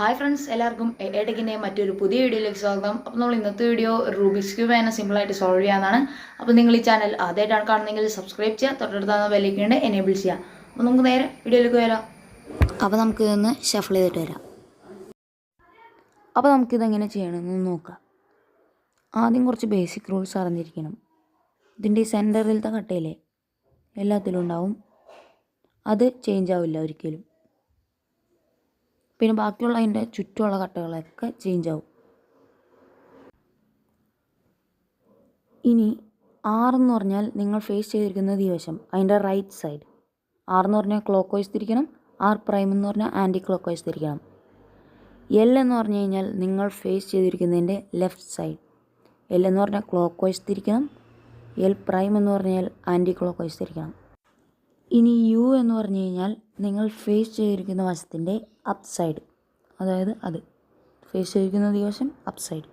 Hi friends, എല്ലാവർക്കും എടക്കിൻ്റെ മറ്റൊരു പുതിയ വീഡിയോയിലേക്ക് സ്വാഗതം. അപ്പോൾ നമ്മൾ ഇന്നത്തെ വീഡിയോ റൂബിക്സ് ക്യൂബ് എന്നെ സിമ്പിളായിട്ട് സോൾവ് ചെയ്യാനാണ്. അപ്പോൾ നിങ്ങൾ ഈ ചാനൽ ആദ്യമായിട്ടാണ് കാണുന്നതെങ്കിൽ സബ്സ്ക്രൈബ് ചെയ്യുക, തൊട്ടടുത്ത ബെല്ലൈക്കൺ എനേബിൾ ചെയ്യുക. അപ്പോൾ നമുക്ക് നേരെ വീഡിയോയിലേക്ക് വരാം. അപ്പോൾ നമുക്ക് ഇതൊന്ന് ഷഫിൾ ചെയ്തിട്ട് വരാം. അപ്പോൾ നമുക്കിതെങ്ങനെ ചെയ്യണമെന്ന് നോക്കാം. ആദ്യം കുറച്ച് ബേസിക് റൂൾസ് അറിഞ്ഞിരിക്കണം. ഇതിൻ്റെ ഈ സെൻറ്ററിലത്തെ കട്ടയില്ലേ എല്ലാത്തിലും ഉണ്ടാവും, അത് ചേഞ്ച് ആവില്ല ഒരിക്കലും. പിന്നെ ബാക്കിയുള്ള അതിൻ്റെ ചുറ്റുമുള്ള കട്ടകളൊക്കെ ചേഞ്ച് ആവും. ഇനി R എന്ന് പറഞ്ഞാൽ നിങ്ങൾ ഫേസ് ചെയ്തിരിക്കുന്നത് ഈ വശം, അതിൻ്റെ റൈറ്റ് സൈഡ്. R എന്ന് പറഞ്ഞാൽ ക്ലോക്ക് വൈസ് തിരിക്കണം, R പ്രൈം എന്ന് പറഞ്ഞാൽ ആൻറ്റി ക്ലോക്ക് വൈസ് തിരിക്കണം. L എന്ന് പറഞ്ഞു കഴിഞ്ഞാൽ നിങ്ങൾ ഫേസ് ചെയ്തിരിക്കുന്നതിൻ്റെ ലെഫ്റ്റ് സൈഡ്. L എന്ന് പറഞ്ഞാൽ ക്ലോക്ക് വൈസ് തിരിക്കണം, L പ്രൈം എന്ന് പറഞ്ഞാൽ ആൻറ്റി ക്ലോക്ക് വൈസ് തിരിക്കണം. ഇനി U എന്ന് പറഞ്ഞു കഴിഞ്ഞാൽ നിങ്ങൾ ഫേസ് ചെയ്തിരിക്കുന്ന വശത്തിൻ്റെ അപ്പ് സൈഡ്, അതായത് അത് ഫേസ് ചെയ്തിരിക്കുന്ന ദിവസം അപ്പ് സൈഡ്.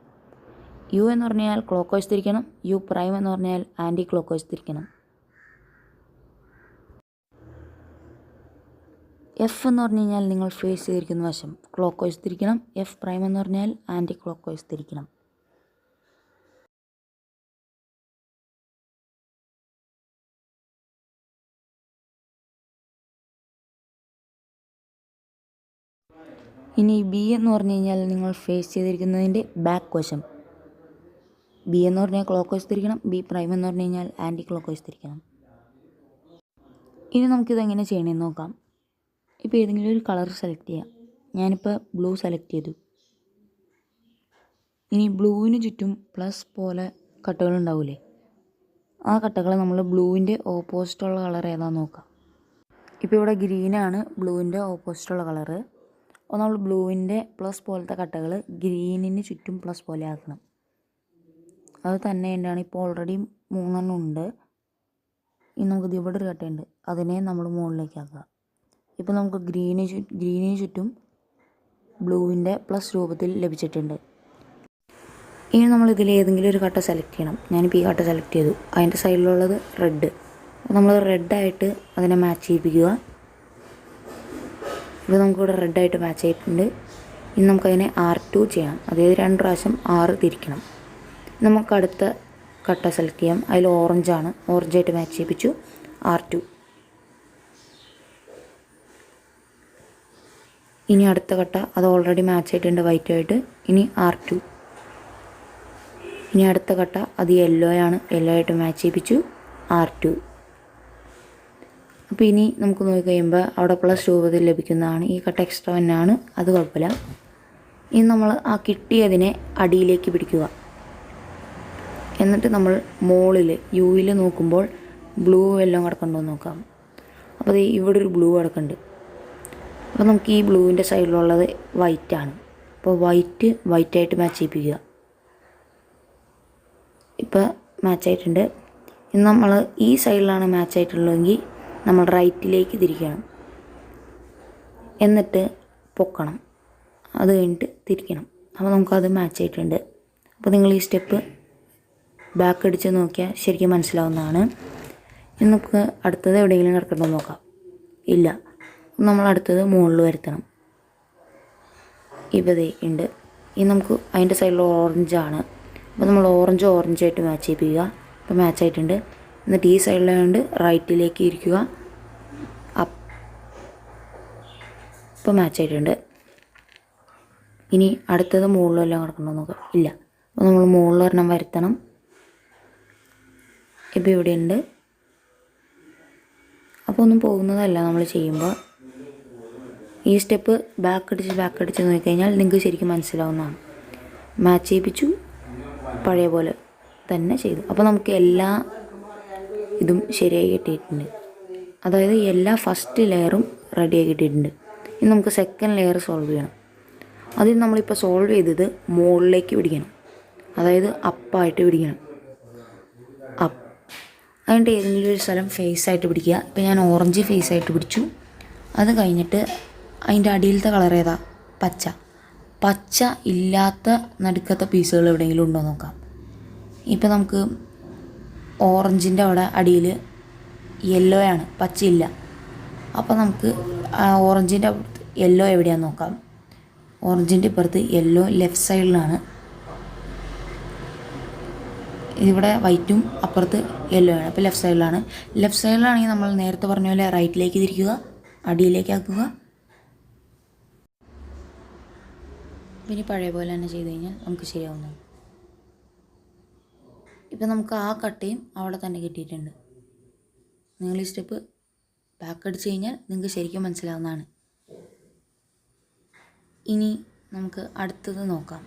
U എന്ന് പറഞ്ഞാൽ ക്ലോക്ക് വൈസ് തിരിക്കണം, U പ്രൈം എന്ന് പറഞ്ഞാൽ ആൻറ്റി ക്ലോക്ക് വൈസ് തിരിക്കണം. F എന്ന് പറഞ്ഞു കഴിഞ്ഞാൽ നിങ്ങൾ ഫേസ് ചെയ്തിരിക്കുന്ന വശം ക്ലോക്ക് വൈസ് തിരിക്കണം, F പ്രൈം എന്ന് പറഞ്ഞാൽ ആൻറ്റി ക്ലോക്ക് വൈസ് തിരിക്കണം. ഇനി B എന്ന് പറഞ്ഞു കഴിഞ്ഞാൽ നിങ്ങൾ ഫേസ് ചെയ്തിരിക്കുന്നതിൻ്റെ ബാക്ക് വശം. B എന്ന് പറഞ്ഞാൽ ക്ലോക്ക് വൈസ് തിരിക്കണം, B പ്രൈം എന്ന് പറഞ്ഞു കഴിഞ്ഞാൽ ആൻറ്റി ക്ലോക്ക് വൈസ് തിരിക്കണം. ഇനി നമുക്കിതെങ്ങനെ ചെയ്യണമെന്ന് നോക്കാം. ഇപ്പോൾ ഏതെങ്കിലും ഒരു കളർ സെലക്ട് ചെയ്യാം. ഞാനിപ്പോൾ ബ്ലൂ സെലക്ട് ചെയ്തു. ഇനി ബ്ലൂവിന് ചുറ്റും പ്ലസ് പോലെ കട്ടകൾ ഉണ്ടാവില്ലേ, ആ കട്ടകൾ നമ്മൾ ബ്ലൂവിൻ്റെ ഓപ്പോസിറ്റുള്ള കളർ ഏതാണെന്ന് നോക്കാം. ഇപ്പോൾ ഇവിടെ ഗ്രീനാണ് ബ്ലൂവിൻ്റെ ഓപ്പോസിറ്റുള്ള കളറ്. അപ്പോൾ നമ്മൾ ബ്ലൂവിൻ്റെ പ്ലസ് പോലത്തെ കട്ടകൾ ഗ്രീനിന് ചുറ്റും പ്ലസ് പോലെ ആക്കണം. അത് തന്നെ തന്നെയാണ്. ഇപ്പോൾ ഓൾറെഡി 3 ഉണ്ട്. ഇനി നമുക്കിത് ഇവിടെ ഒരു കട്ടയുണ്ട്, അതിനെ നമ്മൾ മുകളിലേക്ക് ആക്കുക. ഇപ്പോൾ നമുക്ക് ഗ്രീനിന് ചുറ്റും ബ്ലൂവിൻ്റെ പ്ലസ് രൂപത്തിൽ ലഭിച്ചിട്ടുണ്ട്. ഇനി നമ്മൾ ഇതിൽ ഏതെങ്കിലും ഒരു കട്ട സെലക്ട് ചെയ്യണം. ഞാനിപ്പോൾ ഈ കട്ട സെലക്ട് ചെയ്തു. അതിൻ്റെ സൈഡിലുള്ളത് റെഡ്. അപ്പോൾ നമ്മൾ റെഡായിട്ട് അതിനെ മാച്ച് ചെയ്യിപ്പിക്കുക. ഇപ്പോൾ നമുക്കിവിടെ റെഡായിട്ട് മാച്ച് ആയിട്ടുണ്ട്. ഇനി നമുക്കതിനെ R2 ചെയ്യണം, അതായത് 2 പ്രാവശ്യം R തിരിക്കണം. നമുക്ക് അടുത്ത കട്ട സെലക്ട് ചെയ്യാം. അതിൽ ഓറഞ്ചാണ്, ഓറഞ്ചായിട്ട് മാച്ച് ചെയ്യിപ്പിച്ചു, R2. ഇനി അടുത്ത കട്ട അത് ഓൾറെഡി മാച്ച് ആയിട്ടുണ്ട് വൈറ്റായിട്ട്, ഇനി R2. ഇനി അടുത്ത കട്ട അത് യെല്ലോ ആണ്, യെല്ലോ ആയിട്ട് മാച്ച് ചെയ്യിപ്പിച്ചു, R2. അപ്പോൾ ഇനി നമുക്ക് നോക്കിക്കഴിയുമ്പോൾ അവിടെ പ്ലസ് രൂപത്തിൽ ലഭിക്കുന്നതാണ്. ഈ കട്ട എക്സ്ട്രാ തന്നെയാണ്, അത് കുഴപ്പമില്ല. ഇനി നമ്മൾ ആ കിട്ടിയതിനെ അടിയിലേക്ക് പിടിക്കുക. എന്നിട്ട് നമ്മൾ മുകളിൽ യുവിൽ നോക്കുമ്പോൾ ബ്ലൂ എല്ലാം കിടക്കണ്ടോ എന്ന് നോക്കാം. അപ്പോൾ ഇവിടെ ഒരു ബ്ലൂ കിടക്കുന്നുണ്ട്. അപ്പോൾ നമുക്ക് ഈ ബ്ലൂവിൻ്റെ സൈഡിലുള്ളത് വൈറ്റാണ്. അപ്പോൾ വൈറ്റായിട്ട് മാച്ച് ചെയ്യിപ്പിക്കുക. ഇപ്പോൾ മാച്ചായിട്ടുണ്ട്. ഇനി നമ്മൾ ഈ സൈഡിലാണ് മാച്ച് ആയിട്ടുള്ളതെങ്കിൽ നമ്മൾ റൈറ്റിലേക്ക് തിരിക്കണം, എന്നിട്ട് പൊക്കണം, അത് കഴിഞ്ഞിട്ട് തിരിക്കണം. അപ്പോൾ നമുക്കത് മാച്ച് ആയിട്ടുണ്ട്. അപ്പോൾ നിങ്ങൾ ഈ സ്റ്റെപ്പ് ബാക്ക് അടിച്ച് നോക്കിയാൽ ശരിക്കും മനസ്സിലാവുന്നതാണ്. ഇനി നമുക്ക് അടുത്തത് എവിടെയെങ്കിലും കിടക്കണ്ടോ നോക്കാം. ഇല്ല, നമ്മൾ അടുത്തത് മുകളിൽ വരുത്തണം. ഇവിടെ ഉണ്ട്. ഇനി നമുക്ക് അതിൻ്റെ സൈഡിൽ ഓറഞ്ചാണ്. അപ്പോൾ നമ്മൾ ഓറഞ്ചായിട്ട് മാച്ച് ചെയ്യിപ്പിക്കുക. അപ്പോൾ മാച്ച് ആയിട്ടുണ്ട്. എന്നിട്ട് ഈ സൈഡിലായതുകൊണ്ട് റൈറ്റിലേക്ക് ഇരിക്കുക, ഇപ്പോൾ മാച്ച് ആയിട്ടുണ്ട്. ഇനി അടുത്തത് മുകളിലെല്ലാം കിടക്കണോ നോക്കാം. ഇല്ല, അപ്പോൾ നമ്മൾ മുകളിൽ ഒരെണ്ണം വരുത്തണം. ഇപ്പോൾ ഇവിടെ ഉണ്ട്. അപ്പോൾ ഒന്നും പോകുന്നതല്ല നമ്മൾ ചെയ്യുമ്പോൾ. ഈ സ്റ്റെപ്പ് ബാക്ക് അടിച്ച് നോക്കിക്കഴിഞ്ഞാൽ നിങ്ങൾക്ക് ശരിക്കും മനസ്സിലാവുന്നതാണ്. മാച്ച് ചെയ്യിപ്പിച്ചു, പഴയ പോലെ തന്നെ ചെയ്തു. അപ്പോൾ നമുക്ക് എല്ലാ ഇതും ശരിയായി കിട്ടിയിട്ടുണ്ട്. അതായത് എല്ലാ ഫസ്റ്റ് ലെയറും റെഡിയായി കിട്ടിയിട്ടുണ്ട്. ഇനി നമുക്ക് സെക്കൻഡ് ലെയർ സോൾവ് ചെയ്യണം. അതിൽ നമ്മളിപ്പോൾ സോൾവ് ചെയ്തത് മുകളിലേക്ക് പിടിക്കണം, അതായത് അപ്പായിട്ട് പിടിക്കണം. അതിൻ്റെ ഏതെങ്കിലും ഒരു സ്ഥലം ഫേസായിട്ട് പിടിക്കുക. ഇപ്പോൾ ഞാൻ ഓറഞ്ച് ഫേസായിട്ട് പിടിച്ചു. അത് കഴിഞ്ഞിട്ട് അതിൻ്റെ അടിയിലത്തെ കളർ ഏതാ? പച്ച ഇല്ലാത്ത നടുക്കത്തെ പീസുകൾ എവിടെയെങ്കിലും ഉണ്ടോ നോക്കാം. ഇപ്പോൾ നമുക്ക് ഓറഞ്ചിൻ്റെ അവിടെ അടിയിൽ യെല്ലോ ആണ്, പച്ചയില്ല. അപ്പോൾ നമുക്ക് ഓറഞ്ചിൻ്റെ യെല്ലോ എവിടെയാണെന്ന് നോക്കാം. ഓറഞ്ചിൻ്റെ ഇപ്പുറത്ത് യെല്ലോ ലെഫ്റ്റ് സൈഡിലാണ്. ഇവിടെ വൈറ്റും അപ്പുറത്ത് യെല്ലോ ആണ്. അപ്പോൾ ലെഫ്റ്റ് സൈഡിലാണ്. ലെഫ്റ്റ് സൈഡിലാണെങ്കിൽ നമ്മൾ നേരത്തെ പറഞ്ഞ പോലെ റൈറ്റിലേക്ക് തിരിക്കുക, അടിയിലേക്ക് ആക്കുക. പിന്നെ പഴയ പോലെ തന്നെ ചെയ്ത് കഴിഞ്ഞാൽ നമുക്ക് ശരിയാവുന്നതാണ്. ഇപ്പം നമുക്ക് ആ കട്ടയും അവിടെ തന്നെ കിട്ടിയിട്ടുണ്ട്. നിങ്ങൾ ഈ സ്റ്റെപ്പ് ബാക്ക് അടിച്ച് കഴിഞ്ഞാൽ നിങ്ങൾക്ക് ശരിക്കും മനസ്സിലാവുന്നതാണ്. ഇനി നമുക്ക് അടുത്തത് നോക്കാം,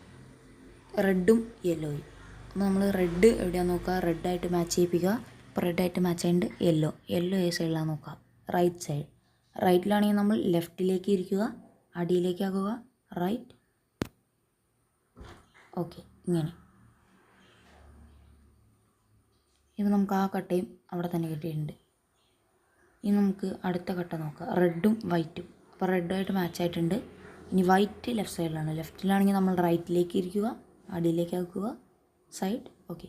റെഡും യെല്ലോയും. അപ്പോൾ നമ്മൾ റെഡ് എവിടെയാണെന്ന് നോക്കുക, റെഡായിട്ട് മാച്ച് ചെയ്യിപ്പിക്കുക. അപ്പോൾ റെഡായിട്ട് മാച്ച് ആയിട്ട് യെല്ലോ ഏത് സൈഡിലാണെന്ന് നോക്കാം, റൈറ്റ് സൈഡ്. റൈറ്റിലാണെങ്കിൽ നമ്മൾ ലെഫ്റ്റിലേക്ക് ഇരിക്കുക, അടിയിലേക്ക് ആക്കുക, റൈറ്റ്. ഓക്കെ, ഇങ്ങനെ. ഇത് നമുക്ക് ആ കട്ടയും അവിടെ തന്നെ കിട്ടിയിട്ടുണ്ട്. ഇനി നമുക്ക് അടുത്ത കട്ട നോക്കാം, റെഡും വൈറ്റും. അപ്പോൾ റെഡായിട്ട് മാച്ച് ആയിട്ടുണ്ട്. ഇനി വൈറ്റ് ലെഫ്റ്റ് സൈഡിലാണ്. ലെഫ്റ്റിലാണെങ്കിൽ നമ്മൾ റൈറ്റിലേക്ക് ഇരിക്കുക, അടിയിലേക്ക് ആക്കുക, സൈഡ്. ഓക്കെ,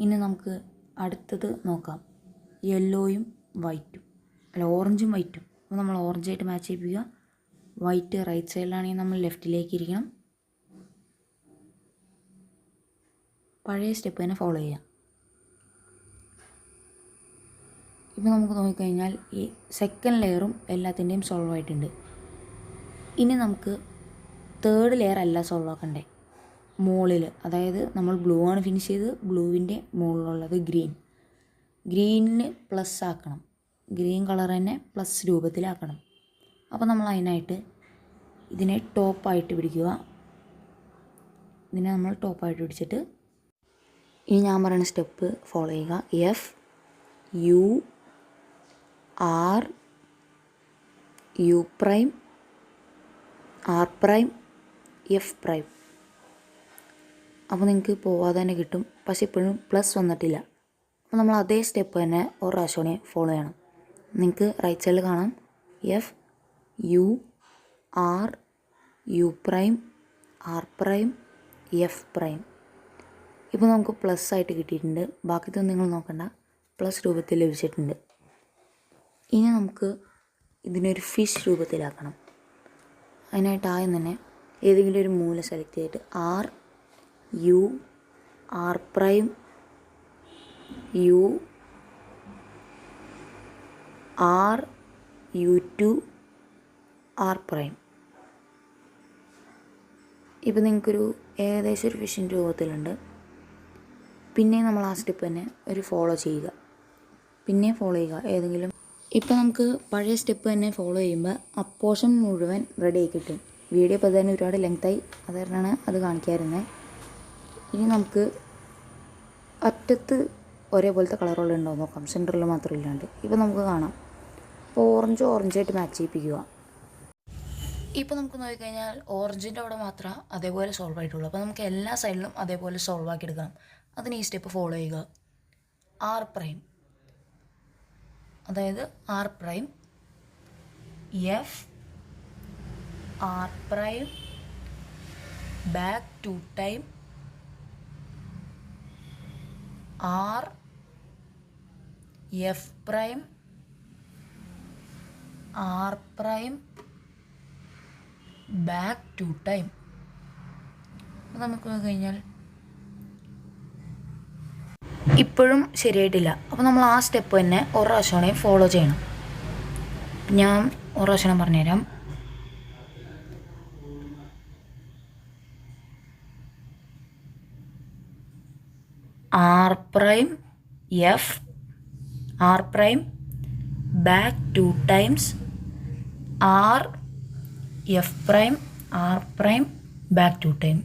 ഇനി നമുക്ക് അടുത്തത് നോക്കാം, യെല്ലോയും വൈറ്റും, അല്ല ഓറഞ്ചും വൈറ്റും. അപ്പോൾ നമ്മൾ ഓറഞ്ചായിട്ട് മാച്ച് ചെയ്യിപ്പിക്കുക. വൈറ്റ് റൈറ്റ് സൈഡിലാണെങ്കിൽ നമ്മൾ ലെഫ്റ്റിലേക്ക് ഇരിക്കണം. പഴയ സ്റ്റെപ്പ് തന്നെ ഫോളോ ചെയ്യാം. ഇപ്പോൾ നമുക്ക് നോക്കിക്കഴിഞ്ഞാൽ ഈ സെക്കൻഡ് ലെയറും എല്ലാത്തിൻ്റെയും സോൾവ് ആയിട്ടുണ്ട്. ഇനി നമുക്ക് തേർഡ് ലെയർ അല്ല സോൾവ് ആക്കണ്ടേ, മുകളിൽ. അതായത് നമ്മൾ ബ്ലൂ ആണ് ഫിനിഷ് ചെയ്ത്, ബ്ലൂവിൻ്റെ മുകളിലുള്ളത് ഗ്രീനിന് പ്ലസ് ആക്കണം. ഗ്രീൻ കളർ തന്നെ പ്ലസ് രൂപത്തിലാക്കണം. അപ്പോൾ നമ്മൾ അതിനായിട്ട് ഇതിനെ ടോപ്പായിട്ട് പിടിക്കുക. ഇതിനെ നമ്മൾ ടോപ്പായിട്ട് പിടിച്ചിട്ട് ഇനി ഞാൻ പറയുന്ന സ്റ്റെപ്പ് ഫോളോ ചെയ്യുക. F U R U prime R prime F prime. അപ്പോൾ നിങ്ങൾക്ക് പോവാതെ തന്നെ കിട്ടും. പക്ഷെ ഇപ്പോഴും പ്ലസ് വന്നിട്ടില്ല. അപ്പോൾ നമ്മൾ അതേ സ്റ്റെപ്പ് തന്നെ ഒരു പ്രാവശ്യം ഫോളോ ചെയ്യണം. നിങ്ങൾക്ക് റൈറ്റ് സൈഡിൽ കാണാം, F U R U prime R prime F prime. ഇപ്പോൾ നമുക്ക് പ്ലസ് ആയിട്ട് കിട്ടിയിട്ടുണ്ട്. ബാക്കിയൊന്നും നിങ്ങൾ നോക്കണ്ട, പ്ലസ് രൂപത്തിൽ ലഭിച്ചിട്ടുണ്ട്. ഇനി നമുക്ക് ഇതിനൊരു ഫിഷ് രൂപത്തിലാക്കണം. അതിനായിട്ട് ആദ്യം തന്നെ ഏതെങ്കിലും ഒരു മൂല സെലക്ട് ചെയ്തിട്ട് R U R prime U R U two R prime. ഇപ്പോൾ നിങ്ങൾക്കൊരു ഏകദേശം ഒരു ഫിഷിൻ്റെ രൂപത്തിലുണ്ട്. പിന്നെ നമ്മൾ ആ സ്റ്റെപ്പ് തന്നെ ഒരു ഫോളോ ചെയ്യുക, പിന്നെ ഫോളോ ചെയ്യുക ഏതെങ്കിലും. ഇപ്പോൾ നമുക്ക് പഴയ സ്റ്റെപ്പ് തന്നെ ഫോളോ ചെയ്യുമ്പോൾ ആ പോർഷൻ മുഴുവൻ റെഡി ആയി കിട്ടും. വീഡിയോ ഇപ്പോൾ തന്നെ ഒരുപാട് ലെങ്തായി, അത് കാരണമാണ് അത് കാണിക്കാറുള്ളത്. ഇനി നമുക്ക് അറ്റത്ത് ഒരേപോലത്തെ കളറുകളുണ്ടോ നോക്കാം, സെൻറ്ററിൽ മാത്രം ഇല്ലാണ്ട്. ഇപ്പോൾ നമുക്ക് കാണാം, അപ്പോൾ ഓറഞ്ചായിട്ട് മാച്ച് ചെയ്യിപ്പിക്കുക. ഇപ്പോൾ നമുക്ക് നോക്കിക്കഴിഞ്ഞാൽ ഓറഞ്ചിൻ്റെ അവിടെ മാത്രമേ അതേപോലെ സോൾവ് ആയിട്ടുള്ളൂ. അപ്പോൾ നമുക്ക് എല്ലാ സൈഡിലും അതേപോലെ സോൾവ് ആക്കി എടുക്കണം. അതിന് ഈ സ്റ്റെപ്പ് ഫോളോ ചെയ്യുക. ആർ പ്രൈം, അതായത് R prime F R prime back 2 time R F prime R prime back 2 time. അപ്പോൾ നമുക്ക് കഴിഞ്ഞാൽ ഇപ്പോഴും ശരിയായിട്ടില്ല. അപ്പോൾ നമ്മൾ ആ സ്റ്റെപ്പ് തന്നെ ഒരു പ്രാവശ്യം ഫോളോ ചെയ്യണം. ഞാൻ ഒരു പ്രാവശ്യം പറഞ്ഞുതരാം. R prime F R prime back 2 times R F prime R prime back 2 time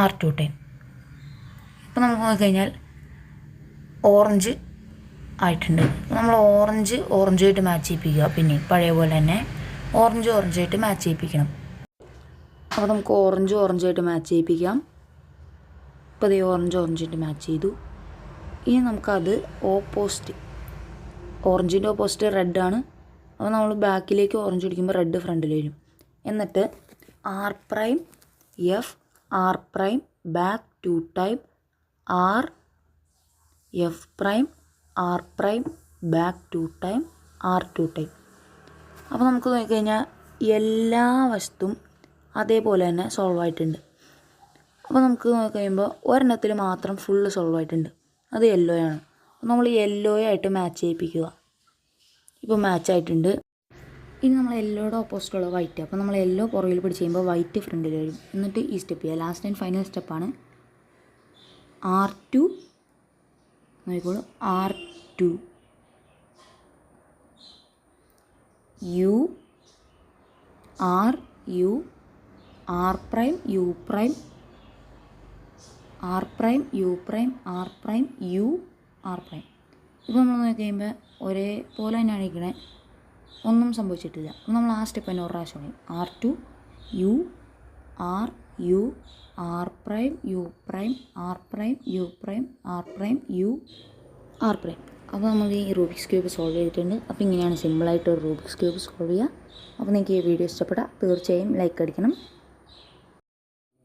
R 2 time. ഇപ്പോൾ നമുക്ക് നോക്കിക്കഴിഞ്ഞാൽ ഓറഞ്ച് ആയിട്ടുണ്ട്. നമ്മൾ ഓറഞ്ചായിട്ട് മാച്ച് ചെയ്യിപ്പിക്കുക. പിന്നെ പഴയ പോലെ തന്നെ ഓറഞ്ചായിട്ട് മാച്ച് ചെയ്യിപ്പിക്കണം. അപ്പോൾ നമുക്ക് ഓറഞ്ചായിട്ട് മാച്ച് ചെയ്യിപ്പിക്കാം. ഇപ്പോൾ അതേ ഓറഞ്ചായിട്ട് മാച്ച് ചെയ്തു. ഇനി നമുക്കത് ഓറഞ്ചിൻ്റെ ഓപ്പോസിറ്റ് റെഡാണ്. അപ്പോൾ നമ്മൾ ബാക്കിലേക്ക് ഓറഞ്ച് പിടിക്കുമ്പോൾ റെഡ് ഫ്രണ്ടിൽ വരും. എന്നിട്ട് R prime F R prime back 2 time R F prime R prime back 2 time R2 type. അപ്പോൾ നമുക്ക് നോക്കിക്കഴിഞ്ഞാൽ എല്ലാ വശത്തും അതേപോലെ തന്നെ സോൾവ് ആയിട്ടുണ്ട്. അപ്പോൾ നമുക്ക് നോക്കിക്കഴിയുമ്പോൾ ഒരെണ്ണത്തിൽ മാത്രം ഫുള്ള് സോൾവ് ആയിട്ടുണ്ട്, അത് യെല്ലോ ആണ്. അപ്പോൾ നമ്മൾ യെല്ലോ ആയിട്ട് മാച്ച് ചെയ്യിപ്പിക്കുക. ഇപ്പോൾ മാച്ച് ആയിട്ടുണ്ട്. ഇനി നമ്മൾ യെല്ലോയുടെ ഓപ്പോസിറ്റുള്ള വൈറ്റ്. അപ്പോൾ നമ്മൾ യെല്ലോ പുറകിൽ പിടിച്ച് ചെയ്യുമ്പോൾ വൈറ്റ് ഫ്രണ്ടിൽ വരും. എന്നിട്ട് ഈ സ്റ്റെപ്പ് ചെയ്യുക. ലാസ്റ്റ് ആൻഡ് ഫൈനൽ സ്റ്റെപ്പാണ് R2. നോക്കിക്കോളൂ, R2 U R U R prime U prime R prime U prime R prime U R prime. ഇപ്പോൾ നമ്മൾ നോക്കി കഴിയുമ്പോൾ ഒരേപോലെ തന്നെയാണ് ഇരിക്കണേ, ഒന്നും സംഭവിച്ചിട്ടില്ല. അപ്പോൾ നമ്മൾ ആ സ്റ്റെപ്പ് തന്നെ ഒരു പ്രാവശ്യം പറയും. R2 U R U R prime U prime R prime U prime R prime U R prime. അപ്പോൾ നമ്മൾ ഈ റൂബിക്സ് ക്യൂബ് സോൾവ് ചെയ്തിട്ടുണ്ട്. അപ്പോൾ ഇങ്ങനെയാണ് സിമ്പിളായിട്ട് ഒരു റൂബിക്സ് ക്യൂബ് സോൾവ് ചെയ്യുക. അപ്പോൾ നിങ്ങൾക്ക് ഈ വീഡിയോ ഇഷ്ടപ്പെട്ടാൽ തീർച്ചയായും ലൈക്ക് അടിക്കണം.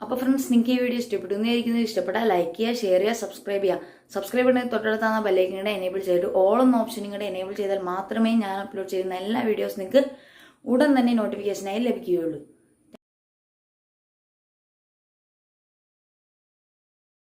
അപ്പോൾ ഫ്രണ്ട്സ്, നിങ്ങൾക്ക് ഈ വീഡിയോ ഇഷ്ടപ്പെട്ടു എന്നായിരിക്കുന്നത്. ഇഷ്ടപ്പെട്ടാൽ ലൈക്ക് ചെയ്യുക, ഷെയർ ചെയ്യുക, സബ്സ്ക്രൈബ് ചെയ്യുക. സബ്സ്ക്രൈബ് ചെയ്യണമെങ്കിൽ തൊട്ടടുത്താണ് ബെല്ലൈക്കൻ കൂടെ എനേബിൾ ചെയ്തിട്ട് ഓൾ എന്ന ഓപ്ഷൻ കൂടെ എനേബിൾ ചെയ്താൽ മാത്രമേ ഞാൻ അപ്ലോഡ് ചെയ്യുന്ന എല്ലാ വീഡിയോസ് നിങ്ങൾക്ക് ഉടൻ തന്നെ നോട്ടിഫിക്കേഷനായി ലഭിക്കുകയുള്ളൂ.